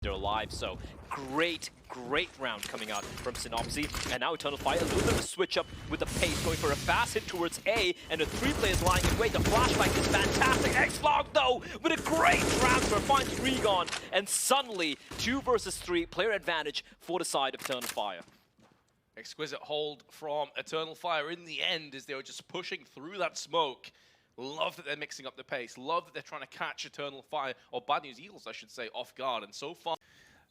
they're alive. So great round coming out from Synopsy. And now Eternal Fire, a little bit of a switch up with the pace, going for a fast hit towards A, and the 3 players lying in wait. The flashback is fantastic. X-Log, though, with a great transfer, finds Regon, and suddenly 2 versus 3 player advantage for the side of Eternal Fire. Exquisite hold from Eternal Fire in the end as they were just pushing through that smoke. Love that they're mixing up the pace. Love that they're trying to catch Eternal Fire, or Bad News Eagles, I should say, off guard. And so far,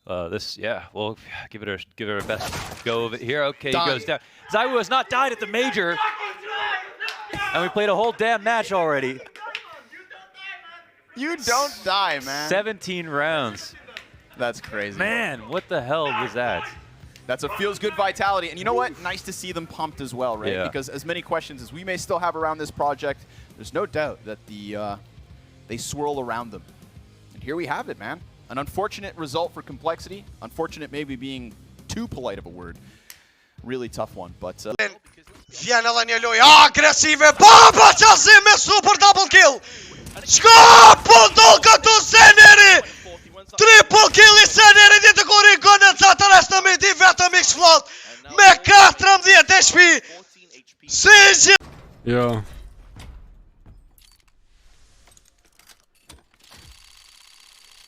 we'll give it our best go of it here. Okay, he goes down. ZywOo has not died at the major, and we played a whole damn match already. You don't die, man. 17 rounds. That's crazy. Man, what the hell was that? That's a feels good vitality. And you know what? Nice to see them pumped as well, right? Yeah. Because as many questions as we may still have around this project, there's no doubt that they swirl around them. And here we have it, man. An unfortunate result for Complexity. Unfortunate maybe being too polite of a word. Really tough one, but... Vjen edhe një lojë agresive, baba qasim me super double kill! Çka po do këtu Seneri? Triple kill I Seneri ditë kur I gënën sa të reshtë me di vetëm X flot me 14 HP. CSGO. Jo.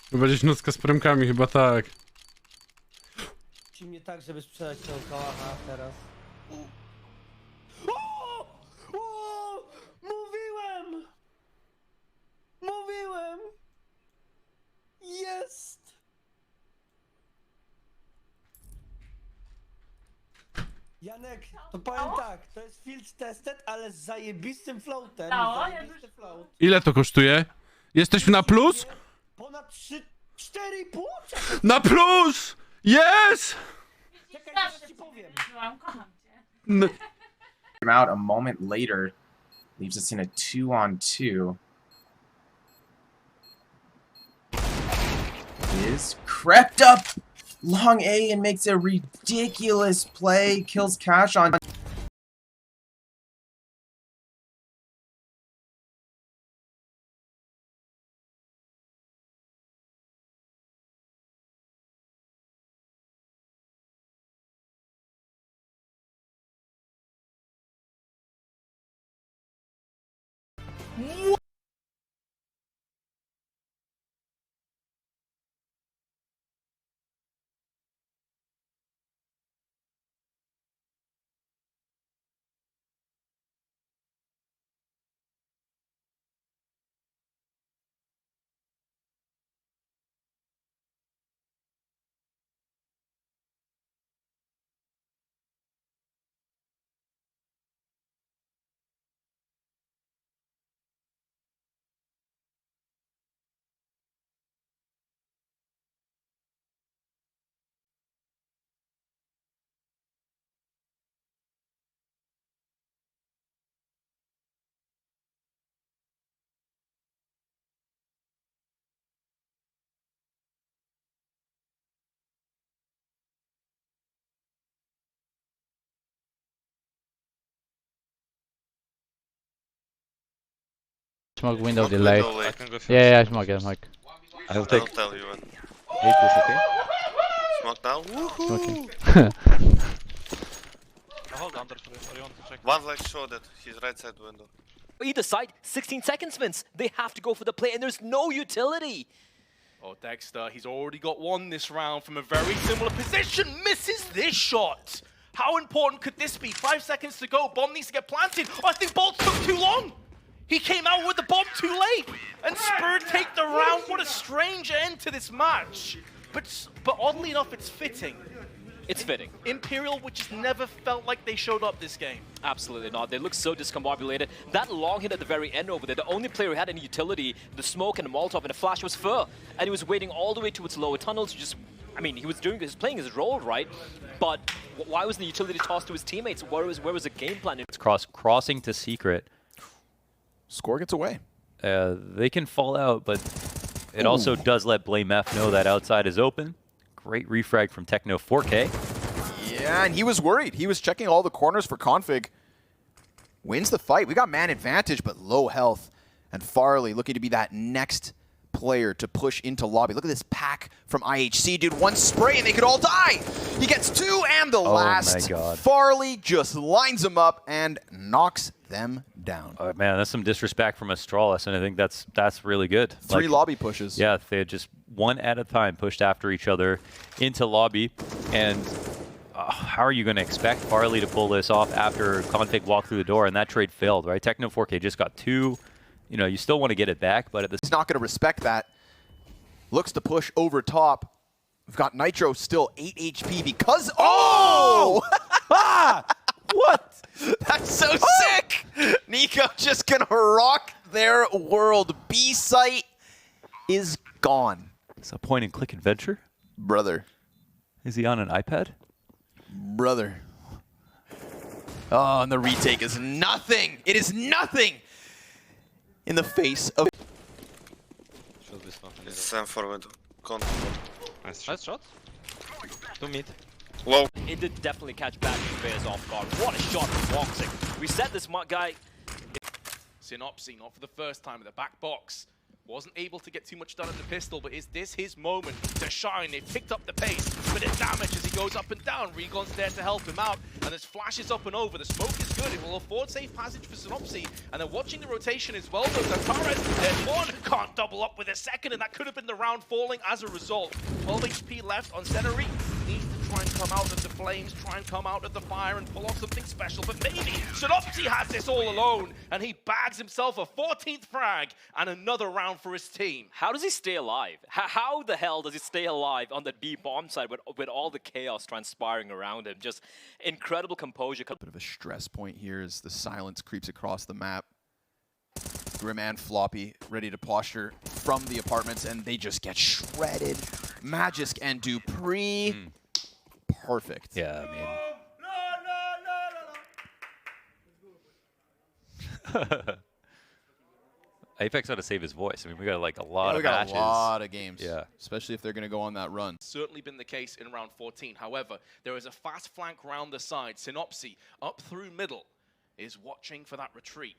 Chyba gdzieś nutka z premkami, chyba tak. Ci mnie tak, żeby sprzedać tę kałacha teraz. Mówiłem! Mówiłem! Jest! Janek, to powiem tak, to jest field tested, ale z zajebistym floatem. Zajebisty float. Ile to kosztuje? Jesteśmy na plus? Ponad 4,5? Na plus! Yes! Czekaj, teraz ci powiem. Out a moment later, leaves us in a 2-on-2. Is crept up long A and makes a ridiculous play, kills Cash on. Smoke window delay. Yeah, smoke, yeah, smoke. I'll tell you when. Hey, push, okay? Smoke now. Smoking. hold under for Orion to check. One flash showed it. His right side window. Either side, 16 seconds, Vince. They have to go for the play, and there's no utility. Oh, Dexter, he's already got one this round from a very similar position. Misses this shot. How important could this be? 5 seconds to go. Bomb needs to get planted. Oh, I think Bolt took too long. He came out with the bomb too late. And Spur take the round. What a strange end to this match. But oddly enough, it's fitting. It's fitting. Imperial, which has never felt like they showed up this game. Absolutely not. They look so discombobulated. That long hit at the very end over there, the only player who had any utility, the smoke and the Molotov and the flash was Fur. And he was waiting all the way towards lower tunnels to just... I mean, he was playing his role, right? But why wasn't the utility tossed to his teammates? Where was the game plan? It's crossing to secret. Score gets away. They can fall out, but it also does let Blame F know that outside is open. Great refrag from Techno 4K. Yeah, and he was worried. He was checking all the corners for Config. Wins the fight. We got man advantage, but low health. And Farley looking to be that next player to push into lobby. Look at this pack from IHC, dude. One spray and they could all die. He gets two, and the last. My God. Farley just lines them up and knocks them down. Man, that's some disrespect from Astralis, and I think that's really good. Three lobby pushes. Yeah, they had just one at a time pushed after each other into lobby, and how are you going to expect Farley to pull this off after Config walked through the door and that trade failed, right? Techno 4K just got two. You know, you still want to get it back, but at the He's not going to respect that. Looks to push over top. We've got Nitro still 8 HP because... Oh! What? That's so sick! Nico just going to rock their world. B site is gone. It's a point-and-click adventure? Brother. Is he on an iPad? Brother. Oh, and the retake is nothing. It is nothing in the face of... Sam forward. Nice shot. 2 mid. Low. It did definitely catch back players off guard. What a shot from Woxic. We said this guy... Synopsy, not for the first time in the back box. Wasn't able to get too much done at the pistol, but is this his moment to shine? They've picked up the pace, but it damage as he goes up and down. Regon's there to help him out, and there's flashes up and over. The smoke is good. It will afford safe passage for Synopsy, and they're watching the rotation as well. Though Zartares, there's one, can't double up with a second, and that could have been the round falling as a result. 12 HP left on Seneri. Needs to try and come out of the flames, try and come out of the fire and pull off something special, but maybe Synopsy has this all alone, and he bags himself a 14th frag and another round for his team. How does he stay alive? How the hell does he stay alive on that B bomb side with all the chaos transpiring around him? Just incredible composure. Bit of a stress point here as the silence creeps across the map. Grim and Floppy ready to posture from the apartments, and they just get shredded. Magisk and Dupree. Perfect. Yeah, I mean... Apex had to save his voice. I mean, we got like a lot of matches. A lot of games. Yeah. Especially if they're going to go on that run. Certainly been the case in round 14. However, there is a fast flank round the side. Synopsy up through middle is watching for that retreat.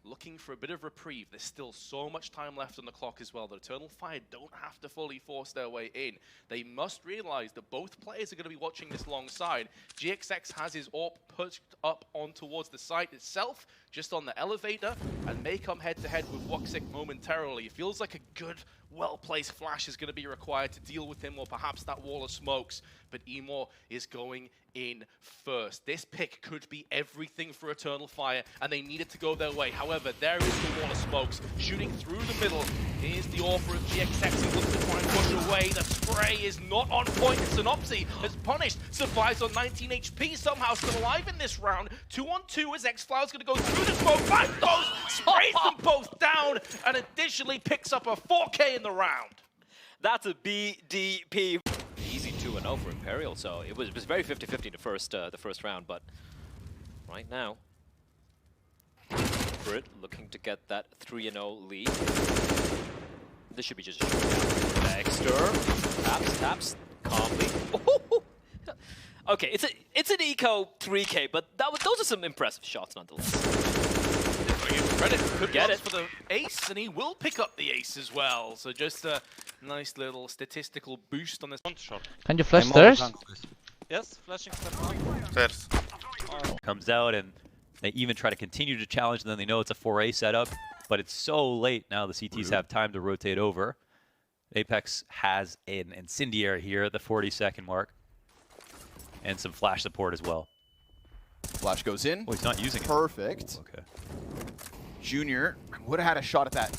Looking for a bit of reprieve. There's still so much time left on the clock as well. The Eternal Fire don't have to fully force their way in. They must realize that both players are going to be watching this long side. GXX has his AWP pushed up on towards the site itself, just on the elevator, and may come head-to-head with Woxic momentarily. It feels like a good, well-placed flash is going to be required to deal with him, or perhaps that wall of smokes. But Emor is going in first. This pick could be everything for Eternal Fire, and they needed to go their way. However, there is the wall of smokes shooting through the middle. Here's the offer of GXX. He looks to try and push away. The spray is not on point. Synopsy is punished. Survives on 19 HP. Somehow still alive in this round. 2-on-2 as X-Fly's going to go through the smoke. Find those, sprays them both down, and additionally picks up a 4K in the round. That's a BDP. Easy 2-0 for Imperial, so it was very 50-50 the first round, but right now, Brit looking to get that 3-0 lead. This should be just Dexter taps calmly. Okay, it's an eco 3K, but those are some impressive shots nonetheless. Credit could get it for the ace, and he will pick up the ace as well. So just a nice little statistical boost on this one shot. Can you flash stairs? Yes, flashing Stairs. Comes out, and they even try to continue to challenge, and then they know it's a 4A setup, but it's so late now. The CTs have time to rotate over. Apex has an incendiary here at the 40-second mark, and some flash support as well. Flash goes in. Oh, he's not using it. Perfect. Okay. Junior would have had a shot at that,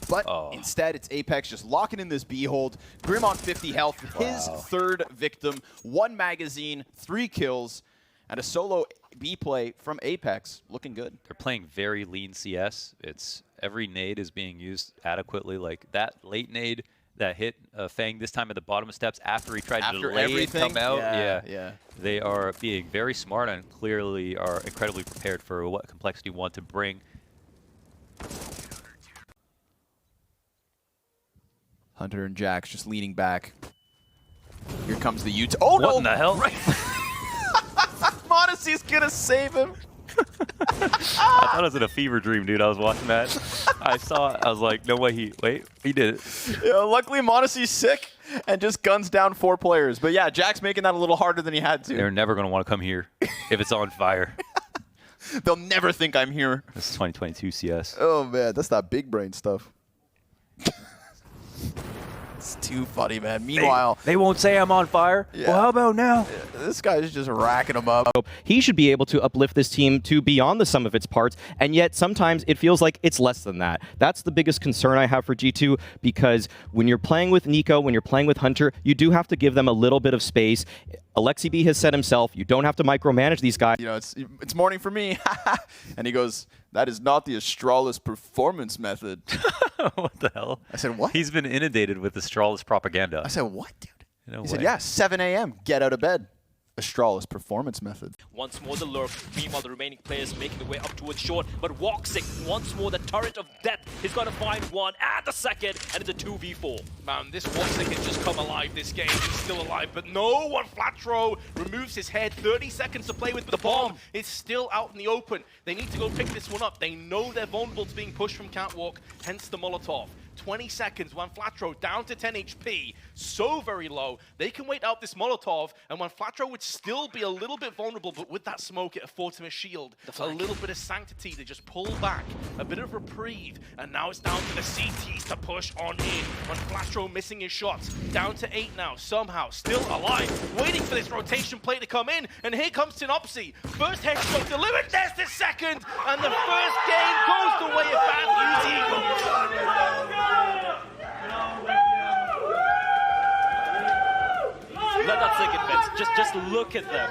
but instead it's Apex just locking in this B hold. Grim on 50 health, his third victim, 1 magazine, 3 kills, and a solo B play from Apex, looking good. They're playing very lean CS. It's every nade is being used adequately. Like that late nade that hit Fang this time at the bottom of steps after he tried to delay and come out. Yeah. They are being very smart and clearly are incredibly prepared for what Complexity want to bring. Hunter and Jax just leaning back. Here comes the U-turn. Oh, no! What in the hell? Right. Monacy's gonna save him. I thought it was in a fever dream, dude. I was watching that. I saw it. I was like, no way he did it. Yeah, luckily, Monacy's sick and just guns down 4 players. But yeah, Jack's making that a little harder than he had to. They're never going to want to come here if it's on fire. They'll never think I'm here. This is 2022 CS. Oh, man, that's that big brain stuff. It's too funny, man. Meanwhile, They won't say I'm on fire. Yeah. Well, how about now? this guy's just racking them up. He should be able to uplift this team to beyond the sum of its parts, and yet sometimes it feels like it's less than that. That's the biggest concern I have for G2, because when you're playing with Nico, when you're playing with Hunter, you do have to give them a little bit of space. Alexi B has said himself, you don't have to micromanage these guys. You know, it's morning for me. And he goes, that is not the Astralis performance method. What the hell? I said, what? He's been inundated with Astralis propaganda. I said, what, dude? No He said, way. yeah, 7 a.m. Get out of bed. Astralis performance method. Once more the lurk. Meanwhile, the remaining players making their way up towards short. But Woxic, once more, the turret of death. He's got to find one and the second, and it's a 2v4. Man, this Woxic has just come alive this game. He's still alive, but no one. Flatro removes his head. 30 seconds to play with, but the bomb is still out in the open. They need to go pick this one up. They know they're vulnerable to being pushed from Catwalk, hence the Molotov. 20 seconds, when Flatro down to 10 HP, so very low. They can wait out this Molotov, and when Flatro would still be a little bit vulnerable, but with that smoke, it affords him a shield. A little bit of sanctity to just pull back, a bit of reprieve, and now it's down to the CTs to push on in. When Flatro missing his shots, down to 8 now, somehow, still alive, waiting for this rotation play to come in, and here comes Synopsy. First headshot delivered, there's the second, and the first game goes the way of Bad News Eagles. Let that sink in, Vince. Just look at them.